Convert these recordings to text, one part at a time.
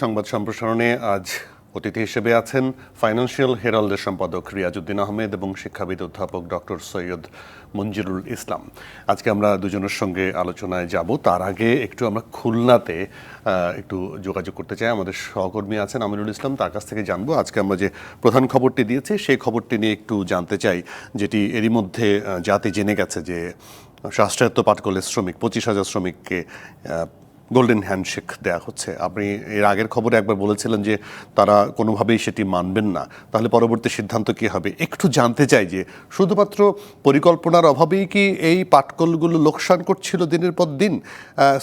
সংবাদ সম্প্রসারণে আজ অতিথি হিসেবে আছেন ফাইন্যান্সিয়াল হেরাল্ডের সম্পাদক রিয়াজউদ্দিন আহমেদ এবং শিক্ষাবিদ অধ্যাপক ডক্টর সৈয়দ মঞ্জুরুল ইসলাম। আজকে আমরা দুজনের সঙ্গে আলোচনায় যাব। তার আগে একটু আমরা খুলনাতে একটু যোগাযোগ করতে চাই। আমাদের সহকর্মী আছেন আমিনুল ইসলাম, তার কাছ থেকে জানবো আজকে আমরা যে প্রধান খবরটি দিয়েছি সেই খবরটি নিয়ে একটু জানতে চাই, যেটি এরই মধ্যে জাতি জেনে গেছে যে রাষ্ট্রায়ত্ত পাটকলের শ্রমিক 25,000 শ্রমিককে গোল্ডেন হ্যান্ডশেক দেওয়া হচ্ছে। আপনি এর আগের খবরে একবার বলেছিলেন যে তারা কোনোভাবেই সেটি মানবেন না, তাহলে পরবর্তী সিদ্ধান্ত কী হবে একটু জানতে চাই। যে শুধুমাত্র পরিকল্পনার অভাবেই কি এই পাটকলগুলো লোকসান করছিল দিনের পর দিন?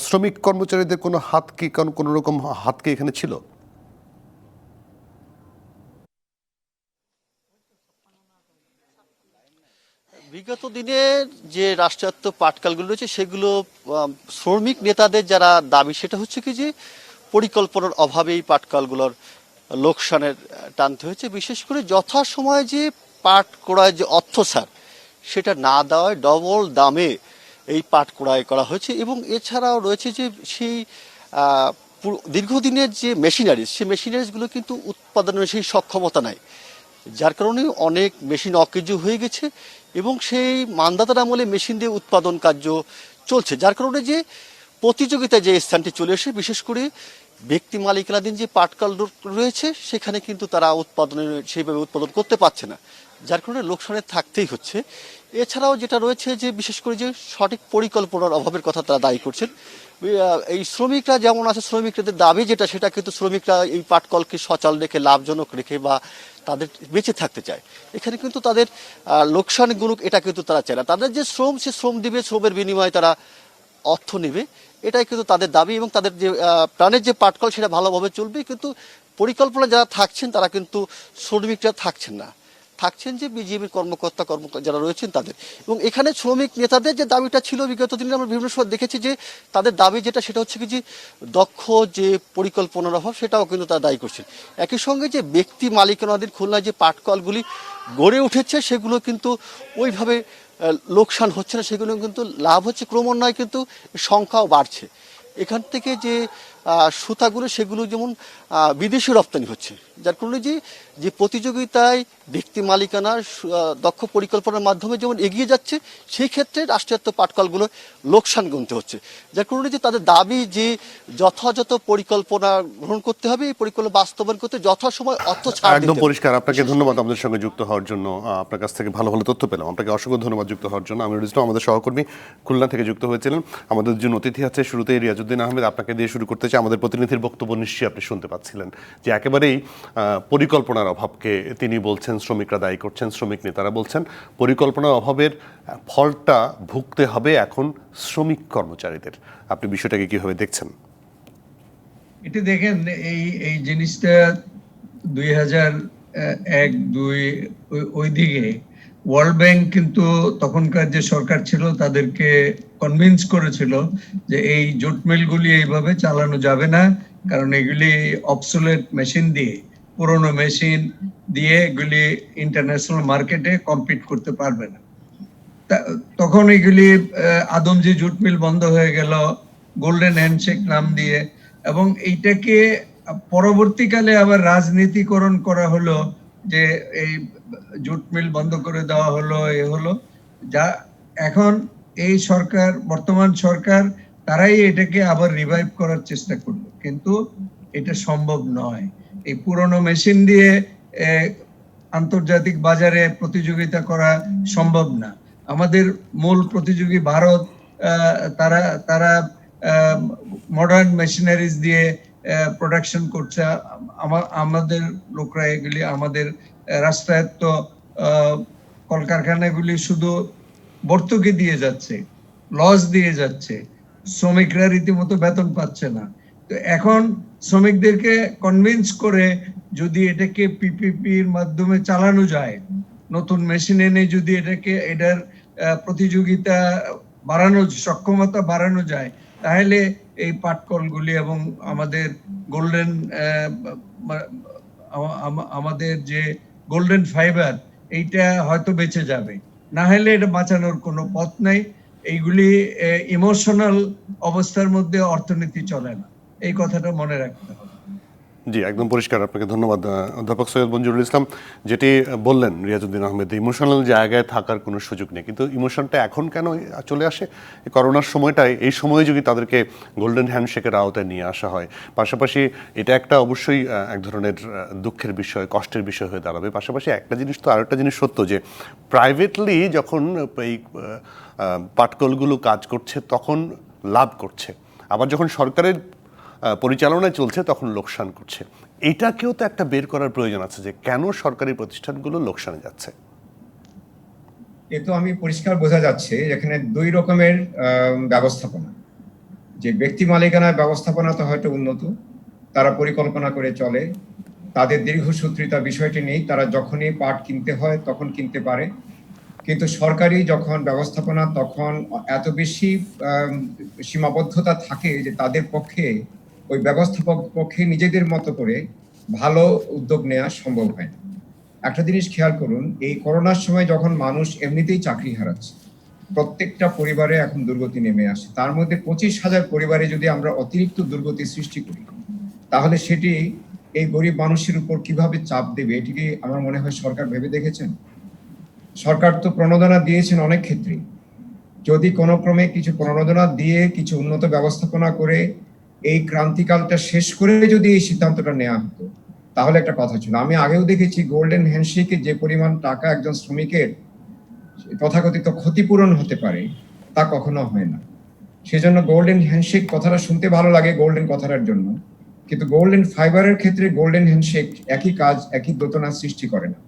শ্রমিক কর্মচারীদের কোনো হাত কি, কোনো রকম হাত কি এখানে ছিল? বিগত দিনের যে রাষ্ট্রায়ত্ত পাটকলগুলো রয়েছে সেগুলো শ্রমিক নেতাদের যারা দাবি সেটা হচ্ছে কি যে পরিকল্পনার অভাবে এই পাটকলগুলোর লোকসানের টানতে হয়েছে। বিশেষ করে যথাসময়ে যে পাট ক্রয়ের যে অর্থসার সেটা না দেওয়ায় ডবল দামে এই পাট ক্রয় করা হয়েছে। এবং এছাড়াও রয়েছে যে সেই দীর্ঘদিনের যে মেশিনারিজ, সেই মেশিনারিজগুলো কিন্তু উৎপাদনের সেই সক্ষমতা নাই, যার কারণে অনেক মেশিন অকেজো হয়ে গেছে এবং সেই মান্দাতার আমলে মেশিন দিয়ে উৎপাদন কার্য চলছে, যার কারণে যে প্রতিযোগিতায় যে স্থানটি চলে আসে, বিশেষ করে ব্যক্তি মালিকানাধীন যে পাটকল রয়েছে সেখানে কিন্তু তারা সেইভাবে উৎপাদন করতে পারছে না, যার কারণে লোকসানের থাকতেই হচ্ছে। এছাড়াও যেটা রয়েছে যে বিশেষ করে যে সঠিক পরিকল্পনার অভাবের কথা তারা দায়ী করছেন। এই শ্রমিকরা যেমন আছে, শ্রমিকদের দাবি যেটা সেটা কিন্তু শ্রমিকরা এই পাটকলকে সচল রেখে, লাভজনক রেখে বা তাদের বেঁচে থাকতে চায়। এখানে কিন্তু তাদের লোকসান গুণক এটা কিন্তু তারা চায় না। তাদের যে শ্রম, সে শ্রম দিবে, শ্রমের বিনিময়ে তারা অর্থ নেবে, এটাই কিন্তু তাদের দাবি। এবং তাদের যে প্রাণের যে পাটকল সেটা ভালোভাবে চলবে, কিন্তু পরিকল্পনা যারা থাকছেন তারা কিন্তু শ্রমিকরা থাকছেন না, থাকছেন যে বিজিবির কর্মকর্তা যারা রয়েছেন তাদের। এবং এখানে শ্রমিক নেতাদের যে দাবিটা ছিল বিগত দিনে আমরা বিভিন্ন সময় দেখেছি যে তাদের দাবি যেটা সেটা হচ্ছে কি যে দক্ষ যে পরিকল্পনার অভাব, সেটাও কিন্তু তারা দায়ী করছেন। একই সঙ্গে যে ব্যক্তি মালিকানাধীন খুলনায় যে পাটকলগুলি গড়ে উঠেছে সেগুলো কিন্তু ওইভাবে লোকসান হচ্ছে না, সেগুলো কিন্তু লাভ হচ্ছে, ক্রমান্বয়ে কিন্তু সংখ্যাও বাড়ছে। এখান থেকে যে সুতাগুলো সেগুলো যেমন বিদেশি রপ্তানি হচ্ছে, যার কারণে যে প্রতিযোগিতায় ব্যক্তি মালিকানার দক্ষ পরিকল্পনার মাধ্যমে যেমন এগিয়ে যাচ্ছে, সেই ক্ষেত্রে রাষ্ট্রায়ত্ত পাটকলগুলো লোকসান গুনতে হচ্ছে। যার কারণে যে তাদের দাবি যে যথাযথ পরিকল্পনা গ্রহণ করতে হবে, এই পরিকল্পনা বাস্তবায়ন করতে যথাসময় অর্থ ছাড় একদম পরিষ্কার। আপনাকে ধন্যবাদ আমাদের সঙ্গে যুক্ত হওয়ার জন্য। আপনার কাছ থেকে ভালো ভালো তথ্য পেলাম, আপনাকে অসংখ্য ধন্যবাদ যুক্ত হওয়ার জন্য। আমিনুল ইসলাম আমাদের সহকর্মী খুলনা থেকে যুক্ত হয়েছিলেন। আমাদের দুজন অতিথি আছে, শুরুতেই রিয়াজউদ্দিন আহমেদ, আপনাকে দিয়ে শুরু করতে চাই। আমাদের প্রতিনিধির বক্তব্য নিশ্চয়ই আপনি শুনতে পাচ্ছিলেন যে একেবারেই পরিকল্পনার অভাবকে তিনি বলছেন, শ্রমিকরা দায়ী করছেন, শ্রমিক নেতারা বলছেন পরিকল্পনার অভাবের ফলটা ভুগতে হবে এখন শ্রমিক কর্মচারীদের। আপনি বিষয়টাকে কিভাবে দেখছেন? এটা দেখেন, এই জিনিসটা 2001-2 ওই দিকে ওয়ার্ল্ড ব্যাংক কিন্তু তখনকার যে সরকার ছিল তাদেরকে কনভিন্স করেছিল যে এই জুট মিলগুলি এইভাবে চালানো যাবে না, কারণ এগুলি অবসোলেট মেশিন দিয়ে, পুরনো মেশিন দিয়ে এগুলি ইন্টারন্যাশনাল মার্কেটে কম্পিট করতে পারবে না। তখন এগুলি আদমজি জুট মিল বন্ধ হয়ে গেল গোল্ডেন হ্যান্ডশেক নাম দিয়ে, এবং এইটাকে পরবর্তীকালে আবার রাজনীতিকরণ করা হলো যে এই জুট মিল বন্ধ করে দেওয়া হলো, যা এখন এই সরকার, বর্তমান সরকার, তারাই এটাকে আবার রিভাইভ করার চেষ্টা করলো, কিন্তু এটা সম্ভব নয়। এই পুরনো মেশিন দিয়ে আন্তর্জাতিক বাজারে প্রতিযোগিতা করা সম্ভব না। আমাদের মূল প্রতিযোগী ভারত, তারা মডার্ন মেশিনারিজ দিয়ে প্রোডাকশন করছে। আমাদের লোকরা এগুলি, আমাদের রাষ্ট্রায়ত্ত কলকারখানাগুলি শুধু ভর্তুকি দিয়ে যাচ্ছে, লস দিয়ে যাচ্ছে, শ্রমিকরা রীতিমতো বেতন পাচ্ছে না। তো এখন শ্রমিকদেরকে কনভিন্স করে যদি এটাকে পিপিপির মাধ্যমে চালানো যায়, নতুন মেশিন এনে যদি এটার প্রতিযোগিতা বাড়ানো, সক্ষমতা বাড়ানো যায়, তাহলে এই পাটকলগুলি এবং আমাদের আমাদের যে গোল্ডেন ফাইবার, এইটা হয়তো বেঁচে যাবে। না হলে এটা বাঁচানোর কোনো পথ নাই। এইগুলি ইমোশনাল অবস্থার মধ্যে অর্থনীতি চলে না, এই কথাটা মনে রাখতে হবে। জি, একদম পরিষ্কার। আপনাকে ধন্যবাদ অধ্যাপক সৈয়দ মঞ্জুরুল ইসলাম। যেটি বললেন রিয়াজউদ্দিন আহমেদ, ইমোশনাল জায়গায় থাকার কোনো সুযোগ নেই, কিন্তু ইমোশনটা এখন কেন চলে আসে? এই করোনার সময়টায়, এই সময়ে যদি তাদেরকে গোল্ডেন হ্যান্ডশেকের আওতায় নিয়ে আসা হয়, পাশাপাশি এটা একটা অবশ্যই এক ধরনের দুঃখের বিষয়, কষ্টের বিষয় হয়ে দাঁড়াবে। পাশাপাশি একটা জিনিস তো, আরেকটা জিনিস সত্য যে প্রাইভেটলি যখন এই পাটকলগুলো কাজ করছে তখন লাভ করছে, আবার যখন সরকারের পরিচালনায় চলছে তখন লোকসান করছে। এইটাকেও তো একটা বের করার প্রয়োজন আছে যে কেন সরকারি প্রতিষ্ঠানগুলো লোকসানে যাচ্ছে। এ তো আমি পরিষ্কার বোঝা যাচ্ছে এখানে দুই রকমের ব্যবস্থাপনা। যে ব্যক্তি মালিকানার ব্যবস্থাপনা তো হয়তো উন্নত, তারা পরিকল্পনা করে চলে, তাদের দীর্ঘসূত্রিতা বিষয়টি নেই, তারা যখনই পাট কিনতে হয় তখন কিনতে পারে। কিন্তু সরকারি যখন ব্যবস্থাপনা, তখন এত বেশি সীমাবদ্ধতা থাকে যে তাদের পক্ষে, ওই ব্যবস্থাপক পক্ষে নিজেদের মতো করে ভালো উদ্যোগ নেওয়া সম্ভব হয় না। একটা জিনিস খেয়াল করুন, এই করোনার সময় যখন মানুষ এমনিতেই চাকরি হারাচ্ছে, প্রত্যেকটা পরিবারে এখন দুর্গতি নেমে আসে, তার মধ্যে 25,000 পরিবারে যদি আমরা অতিরিক্ত দুর্গতি সৃষ্টি করি, তাহলে সেটি এই গরিব মানুষের উপর কিভাবে চাপ দেবে, এটিকে আমার মনে হয় সরকার ভেবে দেখেছেন। সরকার তো প্রণোদনা দিয়েছেন অনেক ক্ষেত্রে, যদি কোনো ক্রমে কিছু প্রণোদনা দিয়ে কিছু উন্নত ব্যবস্থাপনা করে এই ক্রান্তিকালটা শেষ করে যদি এই সিদ্ধান্তটা নেওয়া হতো, তাহলে একটা কথা ছিল। আমি আগেও দেখেছি গোল্ডেন হ্যান্ডশেকে যে পরিমাণ টাকা একজন শ্রমিকের তথাকথিত ক্ষতিপূরণ হতে পারে, তা কখনো হয় না। সেজন্য গোল্ডেন হ্যান্ডশেক কথাটা শুনতে ভালো লাগে গোল্ডেন কথাটার জন্য, কিন্তু গোল্ডেন ফাইবারের ক্ষেত্রে গোল্ডেন হ্যান্ডশেক একই কাজ, একই দোতনা সৃষ্টি করে না।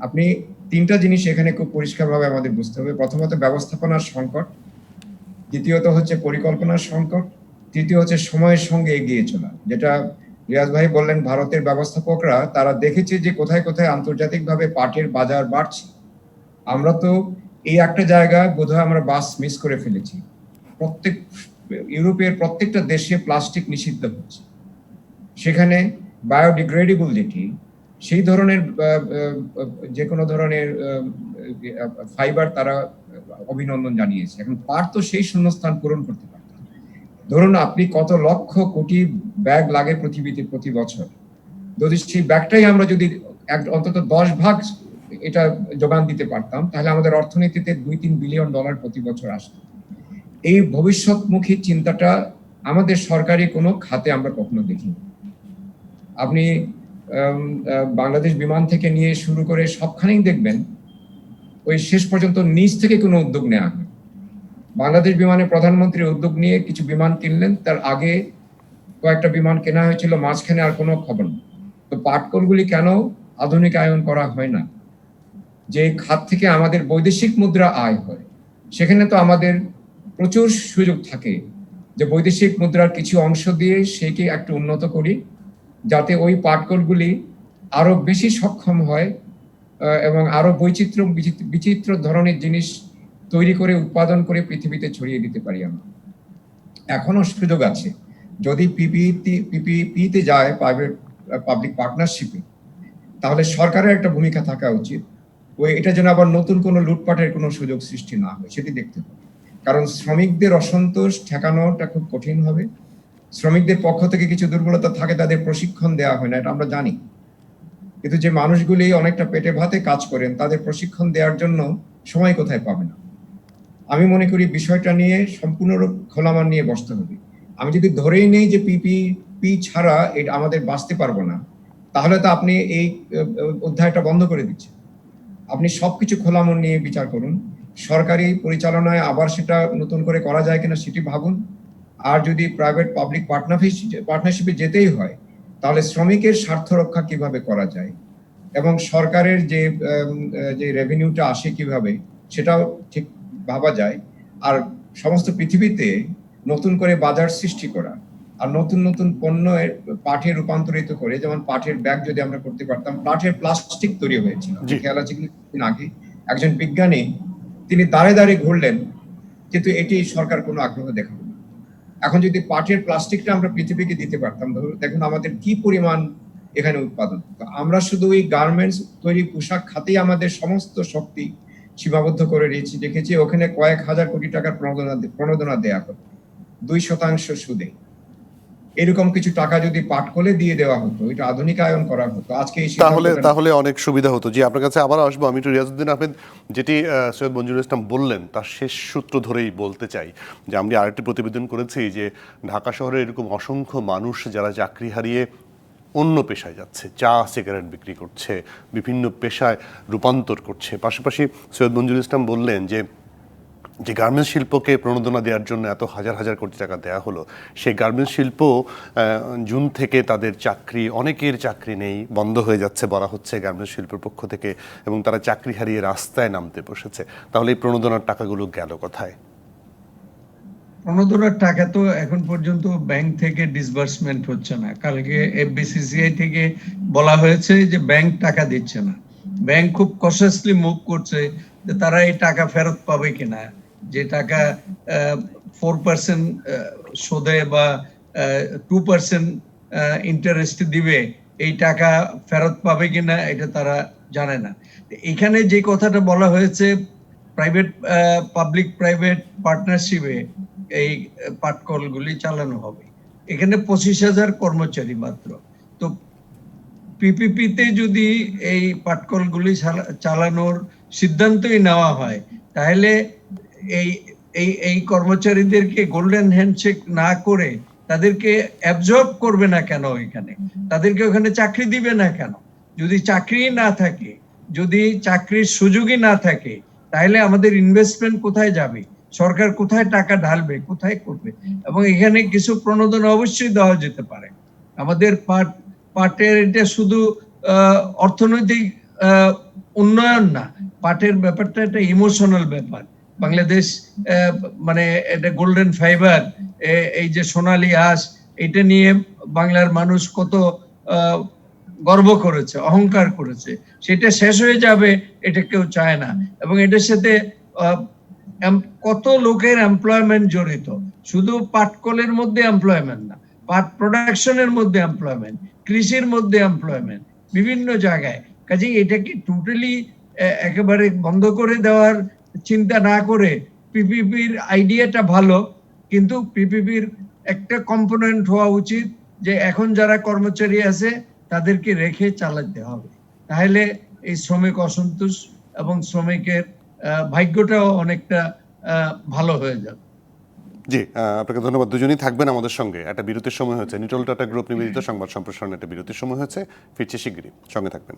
আপনি তিনটা জিনিস এখানে খুব পরিষ্কারভাবে আমাদের বুঝতে হবে। প্রথমত ব্যবস্থাপনার সংকট, দ্বিতীয়ত হচ্ছে পরিকল্পনার সংকট, তৃতীয় হচ্ছে সময়ের সঙ্গে এগিয়ে চলা। যেটা রিয়াজ ভাই বললেন, ভারতের ব্যবস্থাপকরা তারা দেখেছে যে কোথায় কোথায় আন্তর্জাতিকভাবে পাটের বাজার বাড়ছে। আমরা তো এই একটা জায়গায় বোধহয় আমরা বাস মিস করে ফেলেছি। প্রত্যেক ইউরোপের প্রত্যেকটা দেশে প্লাস্টিক নিষিদ্ধ হচ্ছে, সেখানে বায়োডিগ্রেডেবল যেটি, সেই ধরনের যে কোনো ধরনের ফাইবার তারা অভিনন্দন জানিয়েছে। এখন পাট তো সেই শূন্যস্থান পূরণ করতে পারে। ধরুন আপনি কত লক্ষ কোটি ব্যাগ লাগে পৃথিবীতে প্রতি বছর, যদি সেই ব্যাগটাই আমরা যদি অন্তত 10 ভাগ এটা যোগান দিতে পারতাম, তাহলে আমাদের অর্থনীতিতে $2-3 বিলিয়ন প্রতি বছর আসতো। এই ভবিষ্যৎমুখী চিন্তাটা আমাদের সরকারি কোনো খাতে আমরা কখনো দেখিনি। আপনি বাংলাদেশ বিমান থেকে নিয়ে শুরু করে সবখানেই দেখবেন ওই শেষ পর্যন্ত নিচ থেকে কোনো উদ্যোগ নেওয়া হয়। বাংলাদেশ বিমানে প্রধানমন্ত্রী উদ্যোগ নিয়ে কিছু বিমান কিনলেন, তার আগে কয়েকটা বিমান কেনা হয়েছিল, মাঝখানে আর কোনো খবর নেই। তো পাটকলগুলি কেন আধুনিকায়ন করা হয় না? যে খাত থেকে আমাদের বৈদেশিক মুদ্রা আয় হয়, সেখানে তো আমাদের প্রচুর সুযোগ থাকে যে বৈদেশিক মুদ্রার কিছু অংশ দিয়ে সেকে একটু উন্নত করি, যাতে ওই পাটকলগুলি আরো বেশি সক্ষম হয় এবং আরো বিচিত্র ধরনের জিনিস তৈরি করে উৎপাদন করে পৃথিবীতে ছড়িয়ে দিতে পারি আমরা। এখনো সুযোগ আছে, যদি পিপিপিতে যায় প্রাইভেট পাবলিক পার্টনারশিপে, তাহলে সরকারের একটা ভূমিকা থাকা উচিত। এটা যেন আবার নতুন কোনো লুটপাটের কোনো সুযোগ সৃষ্টি না হয় সেটি দেখতে হবে। কারণ শ্রমিকদের অসন্তোষ ঠেকানোটা খুব কঠিন হবে। শ্রমিকদের পক্ষ থেকে কিছু দুর্বলতা থাকে, তাদের প্রশিক্ষণ দেওয়া হয় না, এটা আমরা জানি। কিন্তু যে মানুষগুলি অনেকটা পেটে ভাতে কাজ করেন, তাদের প্রশিক্ষণ দেওয়ার জন্য সময় কোথায় পাবে না। আমি মনে করি বিষয়টা নিয়ে সম্পূর্ণরূপ খোলামান নিয়ে বসতে হবে। আমি যদি ধরেই নেই যে পিপি ছাড়া এটা আমাদের বাঁচতে পারবো না, তাহলে তো আপনি এই অধ্যায়টা বন্ধ করে দিচ্ছেন। আপনি সবকিছু খোলামন নিয়ে বিচার করুন, সরকারি পরিচালনায় আবার সেটা নতুন করে করা যায় কিনা সেটি ভাবুন। আর যদি প্রাইভেট পাবলিক পার্টনারশিপে যেতেই হয়, তাহলে শ্রমিকের স্বার্থ রক্ষা কিভাবে করা যায় এবং সরকারের যে রেভিনিউটা আসে কিভাবে, সেটাও ঠিক ভাবা যায়। আর সমস্ত পৃথিবীতে নতুন করে বাজার সৃষ্টি করা আর নতুন নতুন পণ্য পাটে রূপান্তরিত করে, যেমন পাটের ব্যাগ যদি আমরা করতে পারতাম। পাটের প্লাস্টিক তৈরি হয়েছিল, খেয়াল আছে কিছুদিন আগে একজন বিজ্ঞানী তিনি দাঁড়ে দাঁড়িয়ে ঘুরলেন, কিন্তু এটি সরকার কোনো আগ্রহ দেখাবে না। এখন যদি পাটের প্লাস্টিকটা আমরা পৃথিবীকে দিতে পারতাম, দেখুন আমাদের কি পরিমাণ এখানে উৎপাদন। আমরা শুধু ওই গার্মেন্টস তৈরি পোশাক খাতেই আমাদের সমস্ত শক্তি সীমাবদ্ধ করে রেখেছি। ওখানে কয়েক হাজার কোটি টাকার প্রণোদনা দেয়া হবে 2% সুদে। এরকম কিছু টাকা যদি পাটকলে দিয়ে দেওয়া হতো, এটা আধুনিকায়ন করা হতো, আজকে এই তাহলে সিদ্ধান্তটা তাহলে অনেক সুবিধা হতো। জি, আপনার কাছে আবার আসবো। আমি একটু রিয়াজউদ্দিন আহমেদ, যেটি সৈয়দ মঞ্জুরুল ইসলাম বললেন তার শেষ সূত্র ধরেই বলতে চাই যে আমরা আরেকটি প্রতিবেদন করেছি যে ঢাকা শহরে এরকম অসংখ্য মানুষ যারা চাকরি হারিয়ে অন্য পেশায় যাচ্ছে, চা সিগারেট বিক্রি করছে, বিভিন্ন পেশায় রূপান্তর করছে। পাশাপাশি সৈয়দ মঞ্জুরুল ইসলাম বললেন যে যে গার্মেন্টস শিল্পকে প্রণোদনা দেওয়ার জন্য এত হাজার হাজার কোটি টাকা দেওয়া হলো, সেই গার্মেন্টস শিল্প জুন থেকে তাদের চাকরি, অনেকের চাকরি নেই, বন্ধ হয়ে যাচ্ছে বলা হচ্ছে গার্মেন্টস শিল্পের পক্ষ থেকে, এবং তারা চাকরি হারিয়ে রাস্তায় নামতে বসেছে। তাহলে এই প্রণোদনার টাকাগুলো গেল কোথায়? প্রণোদনার টাকা তো এখন পর্যন্ত ব্যাংক থেকে ডিসবার্সমেন্ট হচ্ছে না। কালকে এফবিসিসিআই থেকে বলা হয়েছে যে ব্যাংক টাকা দিচ্ছে না। ব্যাংক খুব কনসিয়াসলি মুভ করছে যে তারা এই টাকা ফেরত পাবে কিনা, যে টাকা 4% সুদে বা 2% ইন্টারেস্ট দিবে, এই টাকা ফেরত পাবে কিনা এটা তারা জানে না। এখানে যে কথাটা বলা হয়েছে প্রাইভেট পাবলিক প্রাইভেট পার্টনারশিপে এই পাটকলগুলি চালানো হবে, এখানে 25,000 কর্মচারী মাত্র। তো পিপিপিতে যদি এই পাটকলগুলি চালানোর সিদ্ধান্তই নেওয়া হয়, তাহলে এই এই এই কর্মচারীদেরকে গোল্ডেন হ্যান্ডশেক না করে তাদেরকে অ্যাবজর্ব করবে না কেন? এখানে তাদেরকে ওখানে চাকরি দিবে না কেন? যদি চাকরি না থাকে, যদি চাকরির সুযোগই না থাকে, তাহলে আমাদের ইনভেস্টমেন্ট কোথায় যাবে? সরকার কোথায় টাকা ঢালবে, কোথায় করবে? এবং এখানে কিছু প্রণোদনা অবশ্যই দেওয়া যেতে পারে। আমাদের পাটের এটা শুধু অর্থনৈতিক উন্নয়ন না, পাটের ব্যাপারটা একটা ইমোশনাল ব্যাপার। বাংলাদেশ মানে এটা গোল্ডেন ফাইবার, এই যে সোনালী আঁশ, এটা নিয়ে বাংলার মানুষ কত গর্ব করেছে, অহংকার করেছে, সেটা শেষ হয়ে যাবে এটা কেউ চায় না। এবং এটার সাথে কত লোকের এমপ্লয়মেন্ট জড়িত, শুধু পাটকলের মধ্যে এমপ্লয়মেন্ট না, পাট প্রোডাকশনের মধ্যে এমপ্লয়মেন্ট, কৃষির মধ্যে এমপ্লয়মেন্ট, বিভিন্ন জায়গায়। কাজেই এটাকে টোটালি একেবারে বন্ধ করে দেওয়ার চিন্তা না করে, পিপিপির আইডিয়াটা ভালো, কিন্তু পিপিপির একটা কম্পোনেন্ট হওয়া উচিত যে এখন যারা কর্মচারী আছে তাদেরকে রেখে চালাতে হবে, তাহলে এই শ্রমিক অসন্তোষ এবং শ্রমিকের ভাগ্যটাও অনেকটা ভালো হয়ে যাবে। জি, আপনাকে ধন্যবাদ। দুজনেই থাকবেন আমাদের সঙ্গে। একটা বিরতির সময় হয়েছে, নিটল টাটা গ্রুপ নিবেদিত সংবাদ সম্প্রসারণ একটা বিরতির সময় হয়েছে, ফিরছে শিগগিরই, সঙ্গে থাকবেন।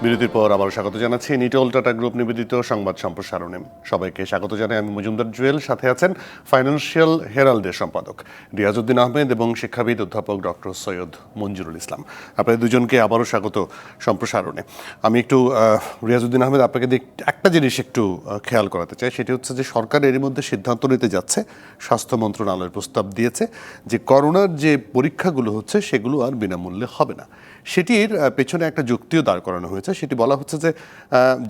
বিরতির পর আবার স্বাগত জানাচ্ছি নিটল টাটা গ্রুপ নিবেদিত সংবাদ সম্প্রসারণে। সবাইকে স্বাগত জানাই আমি মজুমদার জুয়েল, সাথে আছেন ফাইন্যান্সিয়াল হেরাল্ডের সম্পাদক রিয়াজউদ্দিন আহমেদ এবং শিক্ষাবিদ অধ্যাপক ডক্টর সৈয়দ মঞ্জুরুল ইসলাম। আপনাদের দুজনকে আবারও স্বাগত সম্প্রসারণে। আমি একটু রিয়াজউদ্দিন আহমেদ, আপনাকে একটা জিনিস একটু খেয়াল করাতে চাই, সেটি হচ্ছে যে সরকার এর মধ্যে সিদ্ধান্ত নিতে যাচ্ছে, স্বাস্থ্য মন্ত্রণালয়ের প্রস্তাব দিয়েছে যে করোনার যে পরীক্ষাগুলো হচ্ছে সেগুলো আর বিনামূল্যে হবে না। সেটির পেছনে একটা যুক্তিও দাঁড় করানো হয়েছে। সেটি বলা হচ্ছে যে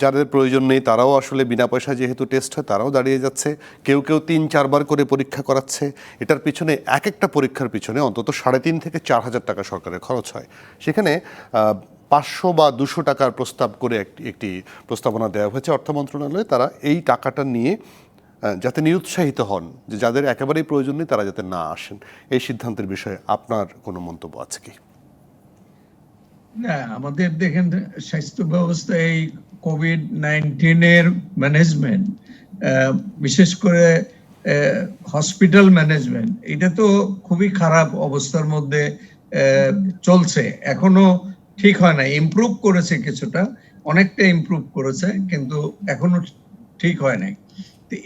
যাদের প্রয়োজন নেই তারাও আসলে বিনা পয়সায় যেহেতু টেস্ট হয় তারাও দাঁড়িয়ে যাচ্ছে, কেউ কেউ 3-4 বার করে পরীক্ষা করাচ্ছে। এটার পিছনে এক একটা পরীক্ষার পিছনে অন্তত 3,500 থেকে 4,000 টাকা সরকারের খরচ হয়। সেখানে 500 বা 200 টাকার প্রস্তাব করে একটি প্রস্তাবনা দেওয়া হয়েছে অর্থ মন্ত্রণালয়ে। তারা এই টাকাটা নিয়ে যাতে নিরুৎসাহিত হন, যে যাদের একেবারেই প্রয়োজন নেই তারা যাতে না আসেন। এই সিদ্ধান্তের বিষয়ে আপনার কোনো মন্তব্য আছে কি? না, আমাদের দেখেন স্বাস্থ্য ব্যবস্থা এই কোভিড-19 এর ম্যানেজমেন্ট, বিশেষ করে হসপিটাল ম্যানেজমেন্ট, এটা তো খুবই খারাপ অবস্থার মধ্যে চলছে। এখনো ঠিক হয় না, ইমপ্রুভ করেছে কিছুটা, অনেকটা ইমপ্রুভ করেছে, কিন্তু এখনো ঠিক হয় নাই।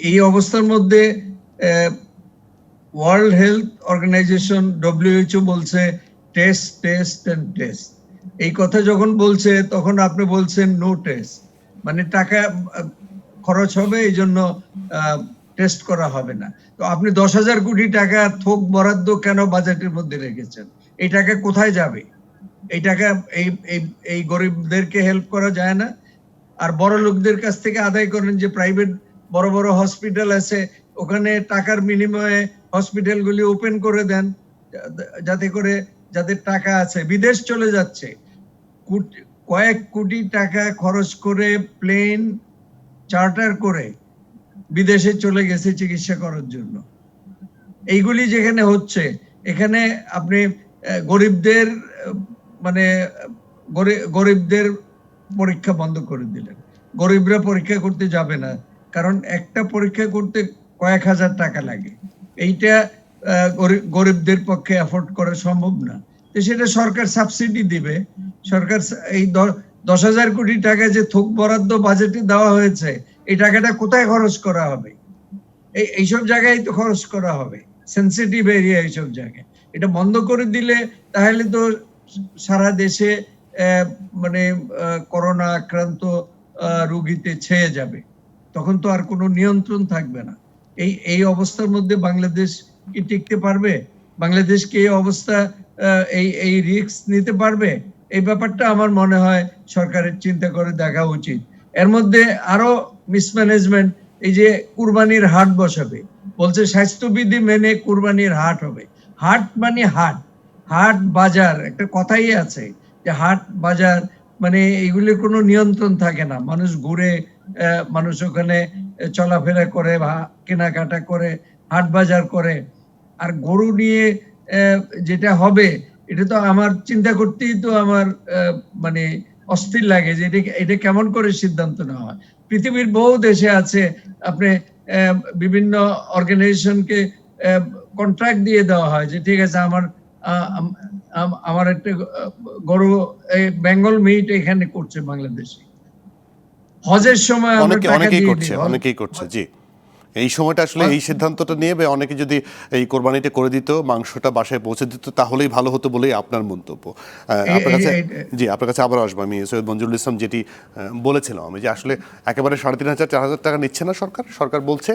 এই অবস্থার মধ্যে ওয়ার্ল্ড হেলথ অর্গানাইজেশন WHO বলছে টেস্ট টেস্ট এন্ড টেস্ট। এই কথা যখন বলছে তখন আপনি বলছেন নো টেস্ট, মানে টাকা খরচ হবে এই জন্য টেস্ট করা হবে না। তো আপনি 10,000 কোটি টাকা থোক বরাদ্দ কেন বাজেটের মধ্যে রেখেছেন? এই টাকা কোথায় যাবে? এই টাকা এই গরিবদেরকে হেল্প করা যায় না? আর বড় লোকদের কাছ থেকে আদায় করেন, যে প্রাইভেট বড় বড় হসপিটাল আছে ওখানে টাকার বিনিময়ে হসপিটালগুলি ওপেন করে দেন, যাতে করে যাদের টাকা আছে, বিদেশ চলে যাচ্ছে কয়েক কোটি টাকা খরচ করে, প্লেন চার্টার করে বিদেশে চলে গেছে চিকিৎসা করার জন্য। এইগুলি যেখানে হচ্ছে, এখানে আপনি গরিবদের মানে গরিবদের পরীক্ষা বন্ধ করে দিলেন। গরিবরা পরীক্ষা করতে যাবে না, কারণ একটা পরীক্ষা করতে কয়েক হাজার টাকা লাগে। এইটা গরিবদের পক্ষে অ্যাফোর্ড করা সম্ভব না। তো সেটা সরকার সাবসিডি দিবে। সরকার এই 10,000 কোটি টাকা যে থোক বরাদ্দ বাজেটে দেওয়া হয়েছে, এই টাকাটা কোথায় খরচ করা হবে? এইসব জায়গায় তো খরচ করা হবে, সেন্সিটিভ এরিয়া এইসব জায়গায়। এটা বন্ধ করে দিলে তাহলে তো সারা দেশে মানে করোনা আক্রান্ত রোগীতে ছেয়ে যাবে, তখন তো আর কোনো নিয়ন্ত্রণ থাকবে না। এই অবস্থার মধ্যে বাংলাদেশ কি টিকতে পারবে? বাংলাদেশ কি এই অবস্থা এই রিস্ক নিতে পারবে? এই ব্যাপারটা আমার মনে হয় সরকারের চিন্তা করে দেখা উচিত। এর মধ্যে আরো মিসম্যানেজমেন্ট, এই যে কুরবানির হাট বসাবে, বলছে স্বাস্থ্যবিধি মেনে কুরবানির হাট হবে। হাট মানে হাট, হাট বাজার একটা কথাই আছে যে হাট বাজার মানে এগুলির কোনো নিয়ন্ত্রণ থাকে না। মানুষ ঘুরে, মানুষ ওখানে চলাফেরা করে বা কেনাকাটা করে, হাট বাজার করে। আর গরু নিয়ে যেটা হবে, এটা তো আমার চিন্তা করতেই তো আমার মানে অস্থির লাগে যে এটা কেমন করে সিদ্ধান্ত নেওয়া হয়। পৃথিবীর বহু দেশে আছে, আপনি বিভিন্ন অর্গানাইজেশনকে কন্ট্রাক্ট দিয়ে দেওয়া হয় যে ঠিক আছে আমার একটা গরু বেঙ্গল মিট এখানে করছে বাংলাদেশে। হজের সময় অনেকেই করছে জি। এই সময়টা আসলে এই সিদ্ধান্তটা নিয়ে অনেকে যদি এই কোরবানিটা করে দিত, মাংসটা বাসায় পৌঁছে দিত, তাহলেই ভালো হতো বলেই আপনার মন্তব্য। আপনার কাছে জি, আপনার কাছে আবার আসবো আমি। সৈয়দ মঞ্জুরুল ইসলাম যেটি বলেছিলাম আমি, যে আসলে একেবারে 3,500-4,000 টাকা নিচ্ছে না সরকার বলছে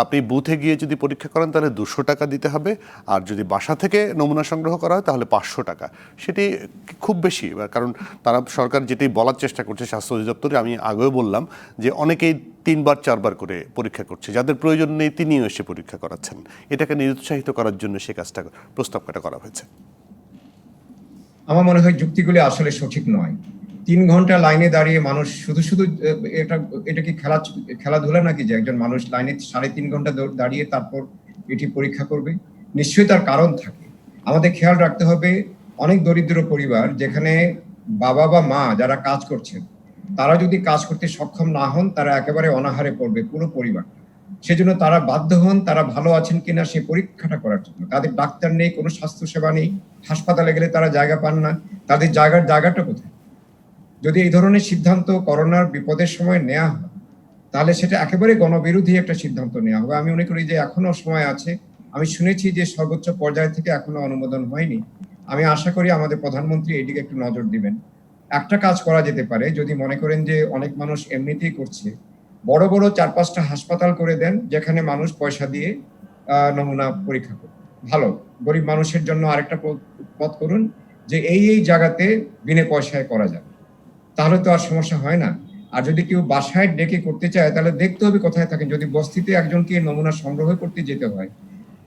আপনি বুথে গিয়ে যদি পরীক্ষা করেন তাহলে 200 টাকা দিতে হবে, আর যদি বাসা থেকে নমুনা সংগ্রহ করা হয় তাহলে 500 টাকা। সেটি খুব বেশি, কারণ তারা সরকার যেটি বলার চেষ্টা করছে স্বাস্থ্য অধিদপ্তরে, আমি আগেও বললাম যে অনেকেই 3-4 করে পরীক্ষা করছে, যাদের প্রয়োজন নেই তিনিও এসে পরীক্ষা করাচ্ছেন। এটাকে নিরুৎসাহিত করার জন্য সে কাজটা প্রস্তাবটা করা হয়েছে। আমার মনে হয় যুক্তিগুলি আসলে সঠিক নয়। 3 ঘন্টা লাইনে দাঁড়িয়ে মানুষ শুধু এটা কি খেলাধুলা নাকি যে একজন মানুষ লাইনে 3.5 ঘন্টা দাঁড়িয়ে তারপর এটি পরীক্ষা করবে? নিশ্চয়ই তার কারণ থাকে। আমাদের খেয়াল রাখতে হবে, অনেক দরিদ্র পরিবার যেখানে বাবা বা মা যারা কাজ করছেন, তারা যদি কাজ করতে সক্ষম না হন, তারা একেবারে অনাহারে পড়বে পুরো পরিবার। সেজন্য তারা বাধ্য হন তারা ভালো আছেন কিনা সেই পরীক্ষাটা করার জন্য। তাদের ডাক্তার নেই, কোনো স্বাস্থ্য সেবা নেই, হাসপাতালে গেলে তারা জায়গা পান না, তাদের জায়গাটা কোথায়? যদি এই ধরনের সিদ্ধান্ত করোনার বিপদের সময় নেওয়া হয়, তাহলে সেটা একেবারে গণবিরোধী একটা সিদ্ধান্ত নেওয়া হবে। আমি মনে করি যে এখনো সময় আছে। আমি শুনেছি যে সর্বোচ্চ পর্যায় থেকে এখনো অনুমোদন হয়নি। আমি আশা করি আমাদের প্রধানমন্ত্রী এইদিকে একটু নজর দিবেন। একটা কাজ করা যেতে পারে, যদি মনে করেন যে অনেক মানুষ এমনিতেই করছে, বড় 4-5টা হাসপাতাল করে দেন যেখানে মানুষ পয়সা দিয়ে নমুনা পরীক্ষা করবে। ভালো, গরিব মানুষের জন্য আরেকটা পথ করুন যে এই জায়গাতে বিনা পয়সায় করা যাবে, তাহলে তো আর সমস্যা হয় না। আর যদি কেউ বাসায় ডেকে করতে চায় তাহলে দেখতে হবে কোথায় থাকেন। যদি বস্তিতে একজনকে নমুনা সংগ্রহ করতে যেতে হয়,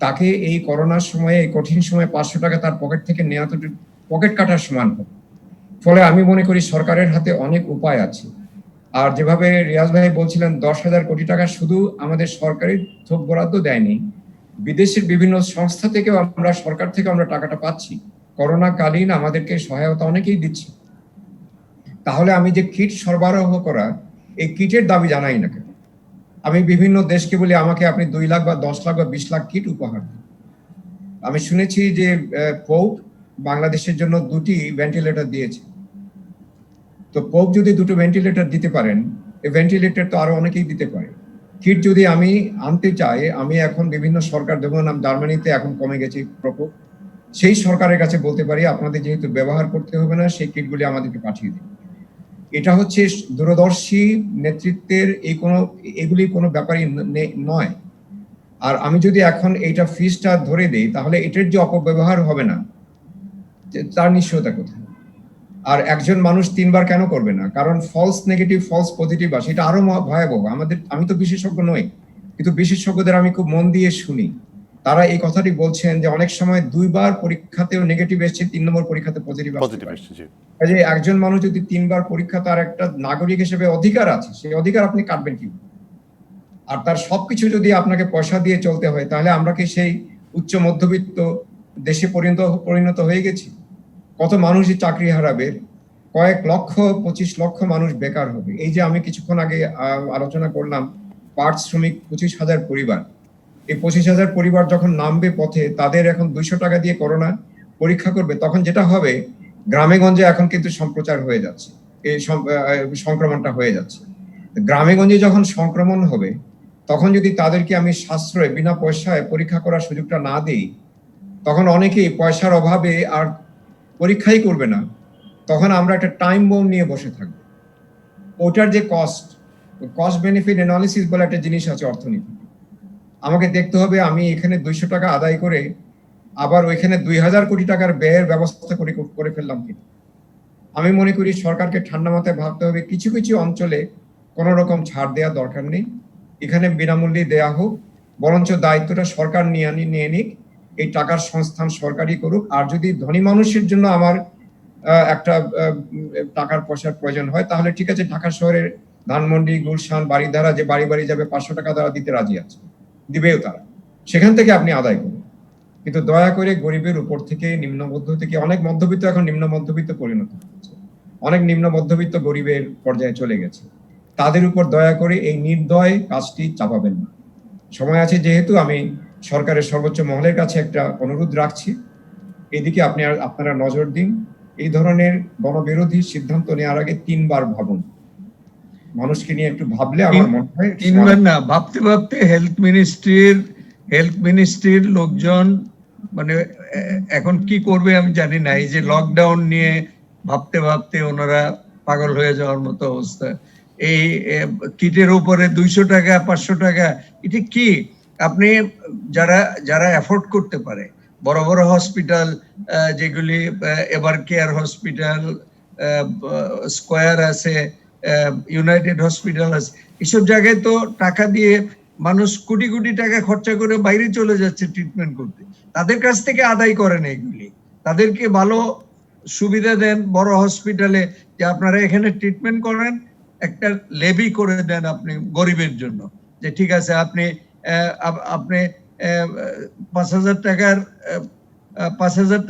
তাকে এই করোনার সময়ে, এই কঠিন সময়ে 500 টাকা তার পকেট থেকে নেওয়া তো পকেট কাটার সমান হবে। ফলে আমি মনে করি সরকারের হাতে অনেক উপায় আছে। আর যেভাবে রিয়াজ ভাই বলছিলেন 10,000 কোটি টাকা শুধু আমাদের সরকারি থোক বরাদ্দ দেয়নি, বিদেশের বিভিন্ন সংস্থা থেকেও আমরা, সরকার থেকে আমরা টাকাটা পাচ্ছি। করোনা কালীন আমাদেরকে সহায়তা অনেকেই দিচ্ছে। তাহলে আমি যে কিট সরবরাহ করা, এই কিটের দাবি জানাই না কেন? আমি বিভিন্ন দেশকে বলি আমাকে আপনি 2 লাখ বা 10 লাখ বা 20 লাখ কিট উপহার দিন। আমি শুনেছি যে পোপ বাংলাদেশের জন্য 2টি ভেন্টিলেটর দিয়েছে। তো পোপ যদি 2টো ভেন্টিলেটর দিতে পারেন, এই ভেন্টিলেটর তো আরো অনেকেই দিতে পারে। কিট যদি আমি আনতে চাই, আমি এখন বিভিন্ন সরকার, যেমন জার্মানিতে এখন কমে গেছে প্রকোপ, সেই সরকারের কাছে বলতে পারি আপনাদের যেহেতু ব্যবহার করতে হবে না, সেই কিটগুলি আমাদেরকে পাঠিয়ে দিন। এটা হচ্ছে দূরদর্শী নেতৃত্বের এগুলি কোনো ব্যাপারই নয়। আর আমি যদি এখন এইটা ফিসটা ধরে দেই, তাহলে এটার যে অপব্যবহার হবে না তার নিশ্চয়তা কোথায়? আর একজন মানুষ 3 বার কেন করবে না? কারণ ফলস নেগেটিভ, ফলস পজিটিভ আসে, এটা আরো ভয়াবহ। আমি তো বিশেষজ্ঞ নই, কিন্তু বিশেষজ্ঞদের আমি খুব মন দিয়ে শুনি। তারা এই কথাটি বলছেন যে অনেক সময় 2 বার পরীক্ষাতেও নেগেটিভ এসেছে, 3 নম্বর পরীক্ষাতে পজিটিভ আসছে। যে একজন মানুষ যদি 3 বার পরীক্ষা, তার একটা নাগরিক হিসেবে অধিকার আছে, সেই অধিকার আপনি কাটবেন কি? আর তার সবকিছু যদি আপনাকে পয়সা দিয়ে চলতে হয়, তাহলে আমরা কি সেই উচ্চ মধ্যবিত্ত দেশে পরিণত হয়ে গেছি। কত মানুষই চাকরি হারাবে, কয়েক লক্ষ 25 লক্ষ মানুষ বেকার হবে। এই যে আমি কিছুক্ষণ আগে আলোচনা করলাম পাট শ্রমিক 25,000 পরিবার, এই 25,000 পরিবার যখন নামবে পথে, তাদের এখন 200 টাকা দিয়ে করোনা পরীক্ষা করবে, তখন যেটা হবে গ্রামে গঞ্জে এখন কিন্তু সম্প্রচার হয়ে যাচ্ছে, এই সংক্রমণটা হয়ে যাচ্ছে। গ্রামে গঞ্জে যখন সংক্রমণ হবে, তখন যদি তাদেরকে আমি সাশ্রয় বিনা পয়সায় পরীক্ষা করার সুযোগটা না দিই, তখন অনেকেই পয়সার অভাবে আর পরীক্ষাই করবে না। তখন আমরা একটা টাইম বোম নিয়ে বসে থাকবো। ওটার যে কস্ট বেনিফিট অ্যানালিসিস বলে একটা জিনিস আছে অর্থনীতি, আমাকে দেখতে হবে আমি এখানে 200 টাকা আদায় করে আবার ওইখানে 2000 কোটি টাকার ব্যয়ের ব্যবস্থা করে ফেললাম কিনা। আমি মনে করি সরকারকে ঠান্ডা মাথায় ভাবতে হবে, কিছু কিছু অঞ্চলে কোনো রকম ছাড় দেওয়ার দরকার নেই, এখানে বিনামূল্যে দেয়া হোক, বরঞ্চ দায়িত্বটা সরকার নিয়ে নিক, এই টাকার সংস্থান সরকারই করুক। আর যদি ধনী মানুষের জন্য আমার একটা টাকার পয়সার প্রয়োজন হয়, তাহলে ঠিক আছে, ঢাকা শহরের ধানমন্ডি, গুলশান, বাড়িধারা যে বাড়ি বাড়ি যাবে 500 টাকা তারা দিতে রাজি আছে, দিবেও তারা, সেখান থেকে আপনি আদায় করুন। কিন্তু দয়া করে গরিবের উপর থেকে, নিম্ন মধ্য থেকে, অনেক মধ্যবিত্ত এখন নিম্ন মধ্যবিত্ত পরিণত হচ্ছে, অনেক নিম্ন মধ্যবিত্ত গরিবের পর্যায়ে চলে গেছে, তাদের উপর দয়া করে এই নির্দয় কাজটি চাপাবেন না। সময় আছে যেহেতু, আমি সরকারের সর্বোচ্চ মহলের কাছে একটা অনুরোধ রাখছি, এদিকে আপনারা নজর দিন। এই ধরনের গণবিরোধী সিদ্ধান্ত নেওয়ার আগে 3 বার ভাবুন। মানুষকে নিয়ে একটু ভাবলে আমার মনে হয় 3 বার না, ভাবতে ভাবতে হেলথ মিনিস্ট্রির লোকজন মানে এখন কি করবে আমি জানি না। এই যে লকডাউন নিয়ে ভাবতে ভাবতে ওনারা পাগল হয়ে যাওয়ার মতো অবস্থা। এই কিটের উপরে 200 টাকা 500 টাকা, এটা কি? আপনি যারা অ্যাফোর্ড করতে পারে, বড় বড় হসপিটাল যেগুলি এভার কেয়ার হসপিটাল, স্কয়ার আছে, ইউনাইটেড হসপিটাল আছে, এসব জায়গায় তো টাকা দিয়ে মানুষ কোটি কোটি টাকা খরচা করে বাইরে চলে যাচ্ছে ট্রিটমেন্ট করতে। তাদের কাছ থেকে আদায় করেন এগুলি, তাদেরকে ভালো সুবিধা দেন বড় হসপিটালে, যে আপনারা এখানে ট্রিটমেন্ট করেন, একটা লেভি করে দেন আপনি গরিবের জন্য, যে ঠিক আছে আপনি 5,000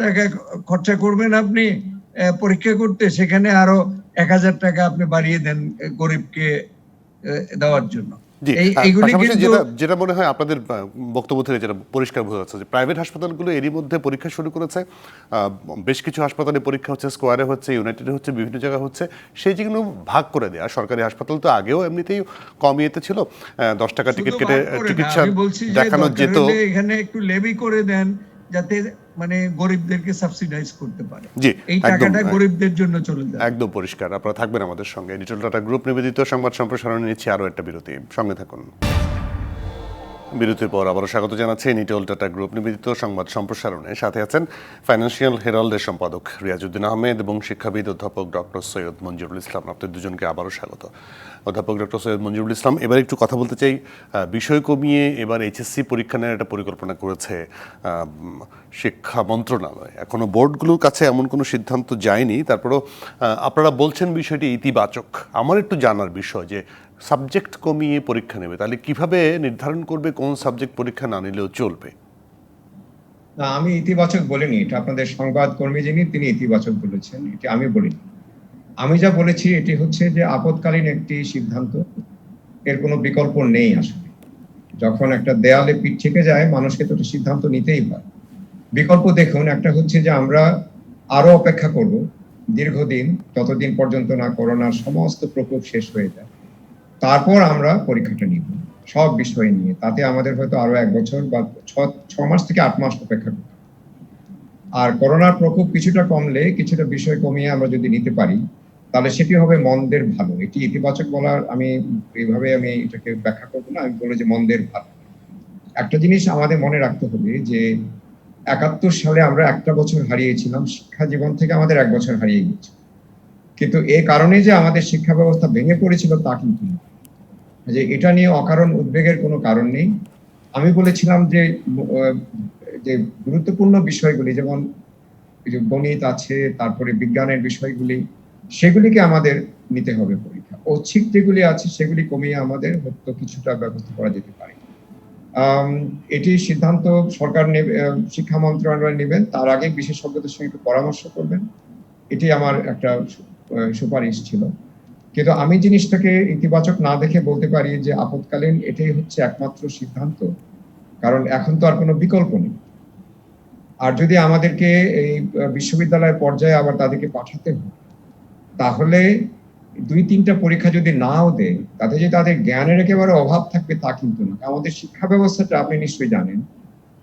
টাকা খরচা করবেন আপনি পরীক্ষা করতে, সেখানে আরো 1,000 টাকা আপনি বাড়িয়ে দেন গরিবকে দেওয়ার জন্য। যেটা মনে হয় আপনাদের বক্তব্য থেকে যেটা পরিষ্কার বোঝা যাচ্ছে যে প্রাইভেট হাসপাতালগুলো এরই মধ্যে পরীক্ষা শুরু করেছে, বেশ কিছু হাসপাতালে পরীক্ষা হচ্ছে, স্কোয়ারে হচ্ছে, ইউনাইটেডে হচ্ছে, বিভিন্ন জায়গায় হচ্ছে, সেই যেগুলো ভাগ করে দেয়া। সরকারি হাসপাতাল তো আগেও এমনিতেই কম ইয়েতে ছিল, 10 টাকা টিকিট কেটে চিকিৎসা দেখানো যেত। এখানে একটু লেভি করে দেন যাতে মানে গরিবদেরকে সাবসিডাইজ করতে পারে, এই টাকাটা গরিবদের জন্য চলে যায়। একদম পরিষ্কার। আপনারা থাকবেন আমাদের সঙ্গে। ডিজিটাল ডাটা গ্রুপ নিবেদিত সংবাদ সম্প্রসারণে নিচ্ছে আরো একটা বিরতি, সঙ্গে থাকুন। বিরতির পর আবারও স্বাগত জানাচ্ছি নিটল টাটা গ্রুপ নিবেদিত সংবাদ সম্প্রসারণে। সাথে আছেন ফাইন্যান্সিয়াল হেরাল্ডের সম্পাদক রিয়াজউদ্দিন আহমেদ এবং শিক্ষাবিদ অধ্যাপক ডক্টর সৈয়দ মঞ্জুরুল ইসলাম। আপনাদের দুজনকে আবারও স্বাগত। অধ্যাপক ডক্টর সৈয়দ মঞ্জুরুল ইসলাম, এবার একটু কথা বলতে চাই বিষয় কমিয়ে এবার এইচএসসি পরীক্ষা নেওয়ার একটা পরিকল্পনা করেছে শিক্ষা মন্ত্রণালয়। এখনো বোর্ডগুলোর কাছে এমন কোনো সিদ্ধান্ত যায়নি, তারপরেও আপনারা বলছেন বিষয়টি ইতিবাচক। আমার একটু জানার বিষয় যে সাবজেক্ট কমিয়ে পরীক্ষা নেবে, তাহলে কিভাবে নির্ধারণ করবে কোন সাবজেক্ট পরীক্ষা না নিলেও চলবে? না, আমি ইতিবাচক বলিনি, এটা আপনাদের সংবাদ কর্মী যিনি তিনি ইতিবাচক বলেছেন, এটা আমি বলিনি। আমি যা বলেছি এটি হচ্ছে যে আপদকালীন একটি সিদ্ধান্ত, এর কোনো বিকল্প নেই। আসলে যখন একটা দেয়ালে পিঠ থেকে যায়, মানুষকে তো সিদ্ধান্ত নিতেই হয়। বিকল্প দেখুন, একটা হচ্ছে যে আমরা আরো অপেক্ষা করব দীর্ঘদিন, ততদিন পর্যন্ত না করোনার সমস্ত প্রকোপ শেষ হয়ে যায়, তারপর আমরা পরীক্ষাটা নিব সব বিষয় নিয়ে। তাতে আমাদের হয়তো আরো 1 বছর বা 6 মাস থেকে 8 মাস অপেক্ষা করতে। আর করোনার প্রকোপ কিছুটা কমলে, কিছুটা বিষয় কমিয়ে আমরা যদি নিতে পারি, তাহলে সেটি হবে মন্দের ভালো। এটি ইতিবাচক বলার আমি এইভাবে আমি এটাকে ব্যাখ্যা করবো না, আমি বলবো যে মন্দের ভালো। একটা জিনিস আমাদের মনে রাখতে হবে যে 71 সালে আমরা 1টা বছর হারিয়েছিলাম, শিক্ষা জীবন থেকে আমাদের 1 বছর হারিয়ে গেছে। কিন্তু এই কারণে যে আমাদের শিক্ষা ব্যবস্থা ভেঙে পড়েছিল তা কিন্তু না, যে এটা নিয়ে অকারণ উদ্বেগের কোনো কারণ নেই। আমি বলেছিলাম যে গুরুত্বপূর্ণ বিষয়গুলি, যেমন গণিত আছে, তারপরে বিজ্ঞানের বিষয়গুলি, সেগুলিকে আমাদের নিতে হবে পরীক্ষা। ঐচ্ছিক যেগুলি আছে সেগুলি কমিয়ে আমাদের হয়তো কিছুটা ব্যবস্থা করা যেতে পারে। এটি সিদ্ধান্ত সরকার নেবে, শিক্ষা মন্ত্রণালয় নেবেন, তার আগে বিশেষজ্ঞদের সঙ্গে একটু পরামর্শ করবেন, এটি আমার একটা সুপারিশ ছিল। কিন্তু আমি জিনিসটাকে ইতিবাচক না দেখে বলতে পারি যে আপৎকালীন এটাই হচ্ছে একমাত্র সিদ্ধান্ত, কারণ এখন তো আর কোনো বিকল্প নেই। আর যদি আমাদেরকে এই বিশ্ববিদ্যালয় পর্যায়ে আবার তাদেরকে পাঠাতে হয়, তাহলে 2-3টা পরীক্ষা যদি নাও দেয়, তাতে যে তাদের জ্ঞানের একেবারে অভাব থাকবে তা কিন্তু না। আমাদের শিক্ষা ব্যবস্থাটা আপনি নিশ্চয়ই জানেন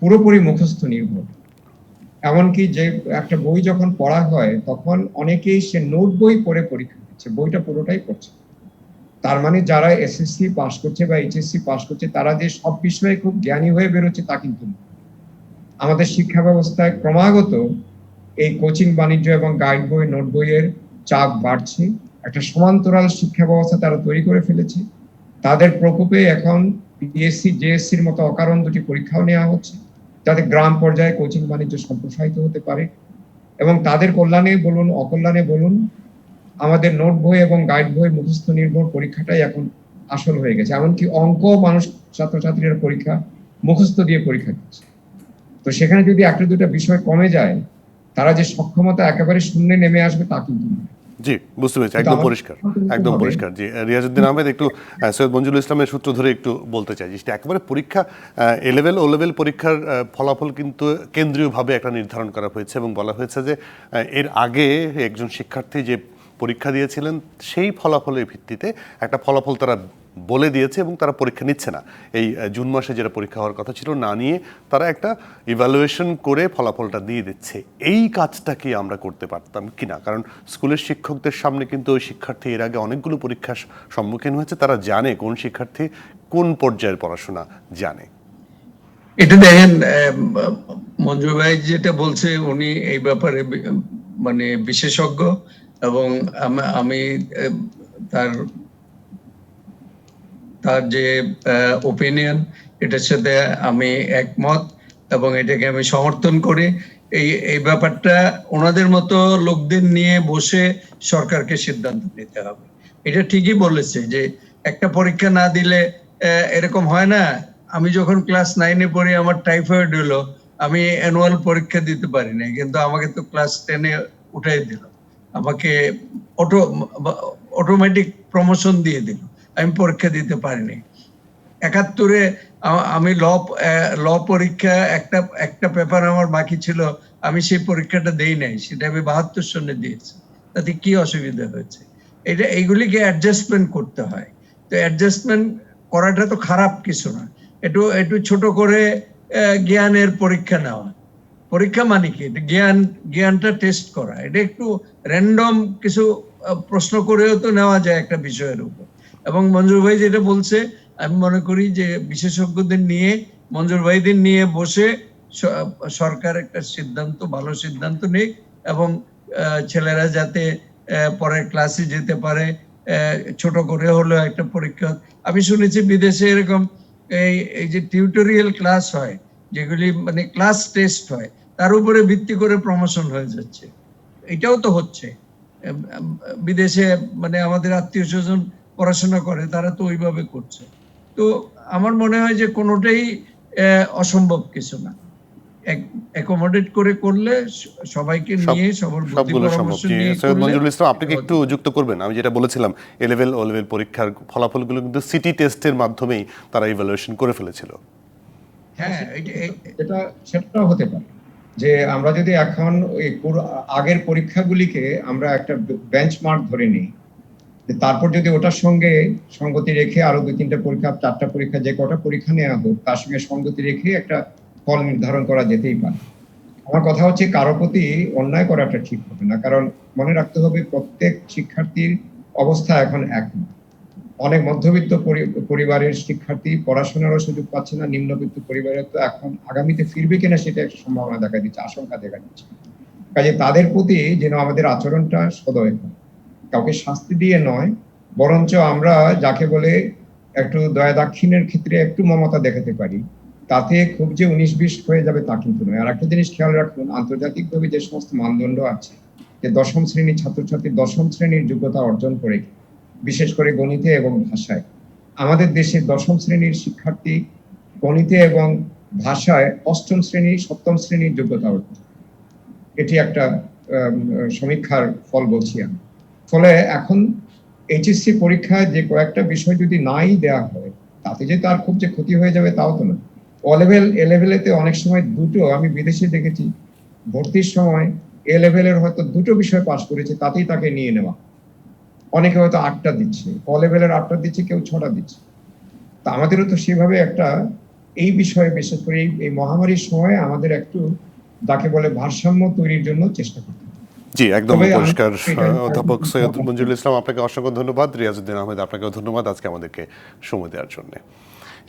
পুরোপুরি মুখস্থ নির্ভর। এমনকি যে একটা বই যখন পড়া হয় তখন অনেকেই সে নোট বই পড়ে পরীক্ষা দিচ্ছে, বইটা পুরোটাই পড়ছে। তার মানে যারা এসএসসি পাস করছে বা এইচএসসি পাস করছে তারা যে সব বিষয়ে খুব জ্ঞানী হয়ে বেরোচ্ছে তা কিন্তু না। আমাদের শিক্ষা ব্যবস্থায় ক্রমাগত এই কোচিং বাণিজ্য এবং গাইড বই নোট বইয়ের চাপ বাড়ছে। একটা সমান্তরাল শিক্ষা ব্যবস্থা তারা তৈরি করে ফেলেছে। তাদের প্রকোপে এখন পিএসসি জেএসসির মতো অকারণ দুটি পরীক্ষাও নেওয়া হচ্ছে, যাতে গ্রাম পর্যায়ে কোচিং বাণিজ্য সম্প্রসারিত হতে পারে। এবং তাদের কল্যাণে বলুন অকল্যাণে বলুন, আমাদের নোট বই এবং গাইড বই মুখস্থ নির্ভর পরীক্ষাটাই এখন আসল হয়ে গেছে। এমনকি অঙ্ক মানুষ ছাত্রছাত্রীরা পরীক্ষা মুখস্থ দিয়ে পরীক্ষা দিচ্ছে। তো সেখানে যদি একটা দুটা বিষয় কমে যায়, তারা যে সক্ষমতা একেবারে শূন্যে নেমে আসবে তা কিন্তু নয়। জি, বুঝতে পেরেছি, একদম পরিষ্কার, একদম পরিষ্কার। জি, রিয়াজউদ্দিন আহমেদ, একটু সৈয়দ মঞ্জুরুল ইসলামের সূত্র ধরে একটু বলতে চাই, যেটা একেবারে পরীক্ষা এ লেভেল ও লেভেল পরীক্ষার ফলাফল কিন্তু কেন্দ্রীয়ভাবে একটা নির্ধারণ করা হয়েছে এবং বলা হয়েছে যে এর আগে একজন শিক্ষার্থী যে পরীক্ষা দিয়েছিলেন সেই ফলাফলের ভিত্তিতে একটা ফলাফল তারা বলে দিয়েছে এবং তারা পরীক্ষা নিচ্ছে না। এই জুন মাসে যেটা পরীক্ষা হওয়ার কথা ছিল না নিয়ে তারা একটা ইভ্যালুয়েশন করে ফলাফলটা দিয়ে দিচ্ছে। এই কাজটা কি আমরা করতে পারতাম কিনা? কারণ স্কুলের শিক্ষকদের সামনে কিন্তু ওই শিক্ষার্থী এর আগে অনেকগুলো পরীক্ষার সম্মুখীন হয়েছে, তারা জানে কোন শিক্ষার্থী কোন পর্যায়ের পড়াশোনা জানে। এটা দেখেন, মঞ্জু ভাই যেটা বলছে উনি এই ব্যাপারে মানে বিশেষজ্ঞ, এবং আমি তার তার যে ওপিনিয়ন এটার সাথে আমি একমত এবং এটাকে আমি সমর্থন করি। এই ব্যাপারটা ওনাদের মতো লোকদের নিয়ে বসে সরকারকে সিদ্ধান্ত নিতে হবে। এটা ঠিকই বলেছে যে একটা পরীক্ষা না দিলে এরকম হয় না। আমি যখন ক্লাস 9-এ পড়ি আমার টাইফয়েড হলো, আমি অ্যানুয়াল পরীক্ষা দিতে পারি না, কিন্তু আমাকে তো ক্লাস 10-এ উঠাই দিল, আমাকে অটোমেটিক প্রমোশন দিয়ে দিল, আমি পরীক্ষা দিতে পারিনি। 71-এ আমি ল পরীক্ষা একটা পেপার আমার বাকি ছিল, আমি সেই পরীক্ষাটা দেই নাই, সেটা আমি 72 সনে দিয়েছি। তাতে কি অসুবিধা হয়েছে? এইগুলিকে অ্যাডজাস্টমেন্ট করতে হয়। তো অ্যাডজাস্টমেন্ট করাটা তো খারাপ কিছু না। একটু ছোট করে জ্ঞানের পরীক্ষা নেওয়া। পরীক্ষা মানে কি? জ্ঞানটা টেস্ট করা। এটা একটু র্যান্ডম কিছু প্রশ্ন করেও তো নেওয়া যায় একটা বিষয়ের উপর। এবং মঞ্জুর ভাই যেটা বলছে, আমি মনে করি যে বিশেষজ্ঞদের নিয়ে, মঞ্জুর ভাইদের নিয়ে বসে সরকার একটা সিদ্ধান্ত, ভালো সিদ্ধান্ত নিক এবং ছেলেরা যাতে পরের ক্লাসে যেতে পারে, ছোট করে হলেও একটা পরীক্ষা। আমি শুনেছি বিদেশে এরকম এই যে টিউটোরিয়াল ক্লাস হয়, যেগুলি মানে ক্লাস টেস্ট হয়, তার উপরে ভিত্তি করে প্রমোশন হয়ে যাচ্ছে। এটাও তো হচ্ছে বিদেশে, মানে আমাদের আত্মীয় স্বজন পড়াশোনা করে তারা তো ওইভাবে করছে। তো আমার মনে হয় যে কোনোটাই অসম্ভব কিছু না, অ্যাকোমোডেট করে করলে সবাইকে নিয়ে সবার বুদ্ধি পরামর্শ নিয়ে। সৈয়দ মঞ্জুরুল ইসলাম, আপনি কি একটু যুক্ত করবেন? আমি যেটা বলেছিলাম, এ লেভেল ও লেভেল পরীক্ষার ফলাফলগুলো কিন্তু সিটি টেস্টের মাধ্যমেই তারা ইভ্যালুয়েশন করে ফেলেছিল। হ্যাঁ, সেটাও হতে পারে যে আমরা যদি এখন আগের পরীক্ষাগুলিকে আমরা একটা বেঞ্চমার্ক ধরে নিই, তারপর যদি ওটার সঙ্গে সঙ্গতি রেখে আরো 2-3টা পরীক্ষা, 4টা পরীক্ষা, যে কটা পরীক্ষা নেওয়া হোক তার সঙ্গে সঙ্গতি রেখে একটা ফল নির্ধারণ করা যেতেই পারে। আমার কথা হচ্ছে কারো প্রতি অন্যায় করাটা ঠিক হবে না, কারণ মনে রাখতে হবে প্রত্যেক শিক্ষার্থীর অবস্থা এখন এক না। অনেক মধ্যবিত্ত পরিবারের শিক্ষার্থী পড়াশোনারও সুযোগ পাচ্ছে না, নিম্নবিত্ত পরিবারের তো এখন আগামীতে ফিরবে কিনা সেটা একটা সম্ভাবনা দেখা দিচ্ছে, আশঙ্কা দেখা দিচ্ছে। কাজে তাদের প্রতি যেন আমাদের আচরণটা সদয় হয়, কাউকে শাস্তি দিয়ে নয়, বরঞ্চ আমরা যাকে বলে একটু দয়া দাক্ষিণ্যের ক্ষেত্রে একটু মমতা দেখাতে পারি, তাতে খুব যে 19-20 হয়ে যাবে তা কিন্তু নয়। আর একটা জিনিস খেয়াল রাখুন, আন্তর্জাতিকভাবে যে সমস্ত মানদণ্ড আছে, যে 10ম শ্রেণীর ছাত্রছাত্রী 10ম শ্রেণীর যোগ্যতা অর্জন করে, বিশেষ করে গণিতে এবং ভাষায়, আমাদের দেশের 10ম শ্রেণীর শিক্ষার্থী গণিতে এবং ভাষায় অষ্টম শ্রেণী সপ্তম শ্রেণীর যোগ্যতা অর্জন। এটি একটা সমীক্ষার ফল বলছি আমি। ফলে এখন এইচএসসি পরীক্ষায় যে কয়েকটা বিষয় যদি নাই দেওয়া হয় তাতে যে তার খুব যে ক্ষতি হয়ে যাবে তাও তো না। ও লেভেল এ লেভেলেতে অনেক সময় দুটো, আমি বিদেশে দেখেছি ভর্তির সময় এ লেভেলের হয়তো দুটো বিষয় পাস করেছে তাতেই তাকে নিয়ে নেওয়া। অনেকে হয়তো 8টা দিচ্ছে, ও লেভেলের 8টা দিচ্ছে, কেউ 6টা দিচ্ছে। তা আমাদেরও তো সেভাবে একটা এই বিষয়ে বিশেষ করে এই মহামারীর সময় আমাদের একটু যাকে বলে ভারসাম্য তৈরির জন্য চেষ্টা করতে হবে। জি, একদম তবে আমি পরিষ্কার। এটা- অধ্যাপক সৈয়দ মঞ্জুরুল ইসলাম, আপনাকে অসংখ্য ধন্যবাদ। রিয়াজউদ্দিন আহমেদ, আপনাকেও ধন্যবাদ আজকে আমাদেরকে সময় দেওয়ার জন্য।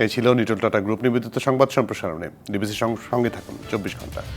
এই ছিল নিটল টাটা গ্রুপ নিবেদিত সংবাদ সম্প্রসারণে। ডিবিসির সঙ্গে থাকুন 24 ঘন্টা।